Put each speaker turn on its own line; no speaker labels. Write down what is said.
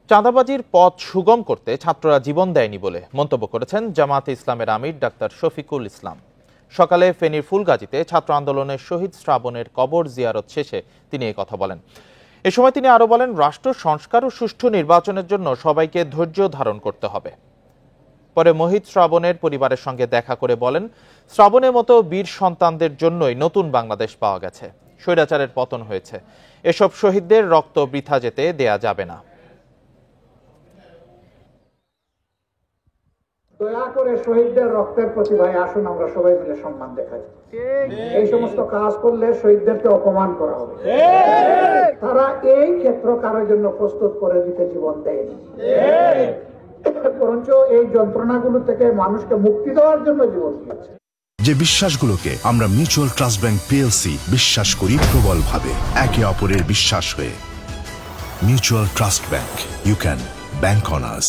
চাঁদাবাজির পথ সুগম করতে ছাত্ররা জীবন দেয়নি বলে মন্তব্য করেছেন জামায়াতে ইসলামের আমির ডাক্তার শফিকুল ইসলাম। সকালে ফেনীর ফুলগাজীতে ছাত্র আন্দোলনের শহীদ শ্রাবণের কবর জিয়ারত শেষে তিনি এই কথা বলেন। এ সময় তিনি আরো বলেন, রাষ্ট্র সংস্কার ও সুষ্ঠু নির্বাচনের জন্য সবাইকে ধৈর্য ধারণ করতে হবে। পরে শহীদ শ্রাবণের পরিবারের সঙ্গে দেখা করে বলেন, শ্রাবণের মতো বীর সন্তানদের জন্যই নতুন বাংলাদেশ পাওয়া গেছে। স্বৈরাচারের পতন হয়েছে, এসব শহীদদের রক্ত বৃথা যেতে দেয়া যাবে না।
দয়া করে শহীদদের রক্তের প্রতি ভাই আসুন আমরা সবাই মিলে সম্মান দেখাই। এই সমস্ত কাজ করলে শহীদদেরকে অপমান করা হবে। তারা এই ক্ষেত্র কারোর জন্য প্রস্তুত করে দিতে জীবন দেয়নি, বরঞ্চ এই যন্ত্রণাগুলো থেকে মানুষকে মুক্তি দেওয়ার জন্য জীবন দিয়েছে।
যে বিশ্বাসগুলোকে আমরা মিউচুয়াল ট্রাস্ট ব্যাংক পিএলসি বিশ্বাস করি প্রবল ভাবে, একে অপরের বিশ্বাস হয়ে। Mutual trust bank, you can bank on us.